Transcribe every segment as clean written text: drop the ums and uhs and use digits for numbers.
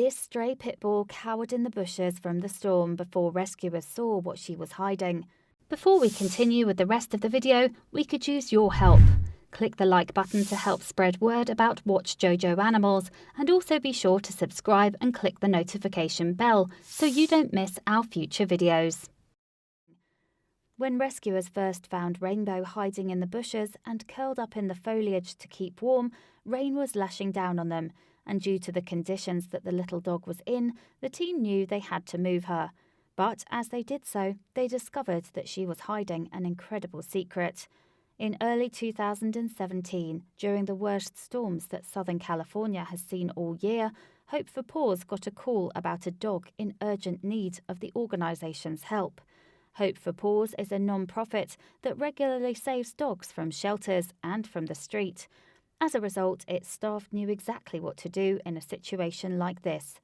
This stray pit bull cowered in the bushes from the storm before rescuers saw what she was hiding. Before we continue with the rest of the video, we could use your help. Click the like button to help spread word about watchJojo animals, and also be sure to subscribe and click the notification bell so you don't miss our future videos. When rescuers first found Rainbow hiding in the bushes and curled up in the foliage to keep warm, rain was lashing down on them, and due to the conditions that the little dog was in, the team knew they had to move her. But as they did so, they discovered that she was hiding an incredible secret. In early 2017, during the worst storms that Southern California has seen all year, Hope for Paws got a call about a dog in urgent need of the organisation's help. Hope for Paws is a non-profit that regularly saves dogs from shelters and from the street. As a result, its staff knew exactly what to do in a situation like this.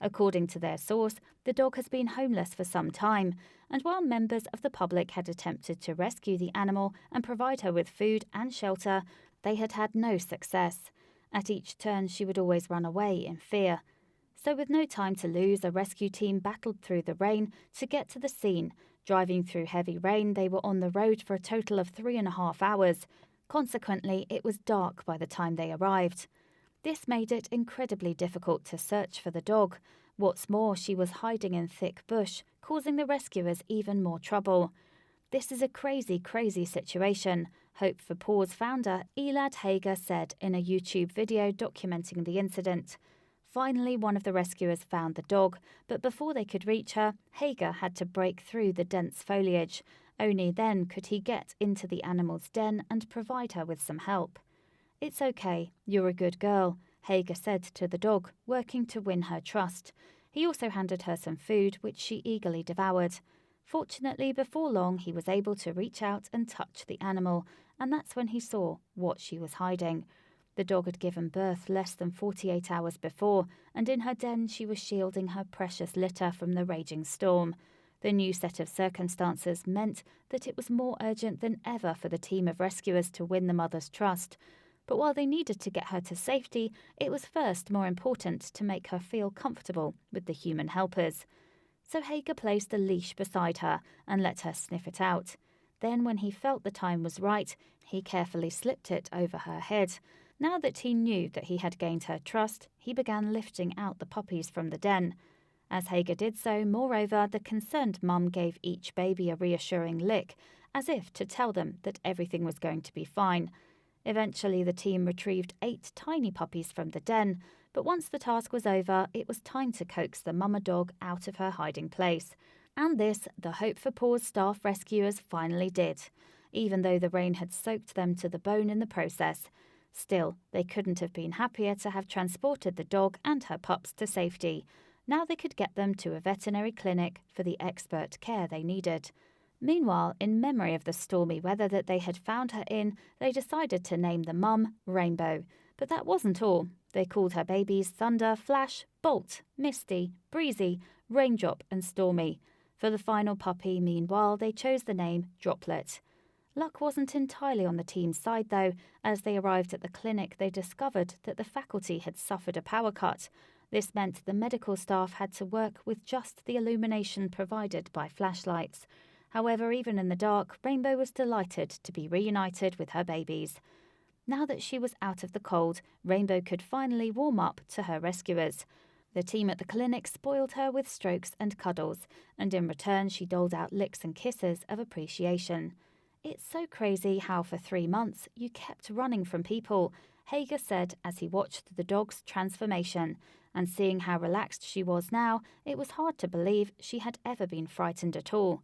According to their source, the dog has been homeless for some time, and while members of the public had attempted to rescue the animal and provide her with food and shelter, they had had no success. At each turn, she would always run away in fear. So with no time to lose, a rescue team battled through the rain to get to the scene. Driving through heavy rain, they were on the road for a total of 3.5 hours. Consequently, it was dark by the time they arrived. This made it incredibly difficult to search for the dog. What's more, she was hiding in thick bush, causing the rescuers even more trouble. This is a crazy situation, Hope for Paws founder Elad Hager said in a YouTube video documenting the incident. Finally, one of the rescuers found the dog, but before they could reach her, Hager had to break through the dense foliage. Only then could he get into the animal's den and provide her with some help. "It's okay, you're a good girl," Hager said to the dog, working to win her trust. He also handed her some food, which she eagerly devoured. Fortunately, before long, he was able to reach out and touch the animal, and that's when he saw what she was hiding. The dog had given birth less than 48 hours before, and in her den she was shielding her precious litter from the raging storm. The new set of circumstances meant that it was more urgent than ever for the team of rescuers to win the mother's trust. But while they needed to get her to safety, it was first more important to make her feel comfortable with the human helpers. So Hager placed a leash beside her and let her sniff it out. Then, when he felt the time was right, he carefully slipped it over her head. Now that he knew that he had gained her trust, he began lifting out the puppies from the den. As Hager did so, moreover, the concerned mum gave each baby a reassuring lick, as if to tell them that everything was going to be fine. Eventually, the team retrieved 8 tiny puppies from the den, but once the task was over, it was time to coax the mama dog out of her hiding place. And this, the Hope for Paws staff rescuers finally did, even though the rain had soaked them to the bone in the process. Still, they couldn't have been happier to have transported the dog and her pups to safety. Now they could get them to a veterinary clinic for the expert care they needed. Meanwhile, in memory of the stormy weather that they had found her in, they decided to name the mum Rainbow. But that wasn't all. They called her babies Thunder, Flash, Bolt, Misty, Breezy, Raindrop and Stormy. For the final puppy, meanwhile, they chose the name Droplet. Luck wasn't entirely on the team's side, though. As they arrived at the clinic, they discovered that the faculty had suffered a power cut. This meant the medical staff had to work with just the illumination provided by flashlights. However, even in the dark, Rainbow was delighted to be reunited with her babies. Now that she was out of the cold, Rainbow could finally warm up to her rescuers. The team at the clinic spoiled her with strokes and cuddles, and in return she doled out licks and kisses of appreciation. "It's so crazy how for 3 months you kept running from people," Hager said as he watched the dog's transformation. And seeing how relaxed she was now, it was hard to believe she had ever been frightened at all.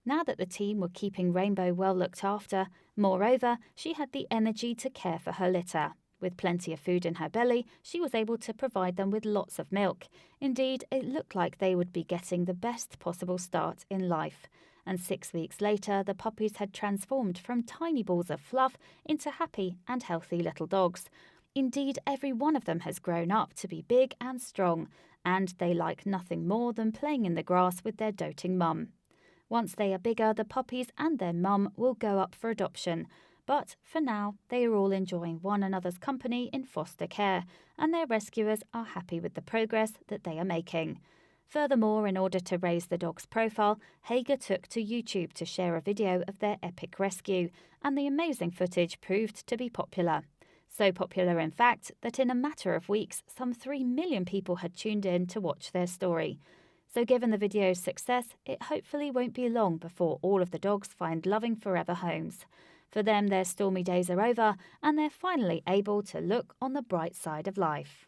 Now that the team were keeping Rainbow well looked after, moreover, she had the energy to care for her litter. With plenty of food in her belly, she was able to provide them with lots of milk. Indeed, it looked like they would be getting the best possible start in life. And 6 weeks later, the puppies had transformed from tiny balls of fluff into happy and healthy little dogs. Indeed, every one of them has grown up to be big and strong, and they like nothing more than playing in the grass with their doting mum. Once they are bigger, the puppies and their mum will go up for adoption. But for now, they are all enjoying one another's company in foster care, and their rescuers are happy with the progress that they are making. Furthermore, in order to raise the dog's profile, Hager took to YouTube to share a video of their epic rescue, and the amazing footage proved to be popular. So popular, in fact, that in a matter of weeks, some 3 million people had tuned in to watch their story. So given the video's success, it hopefully won't be long before all of the dogs find loving forever homes. For them, their stormy days are over, and they're finally able to look on the bright side of life.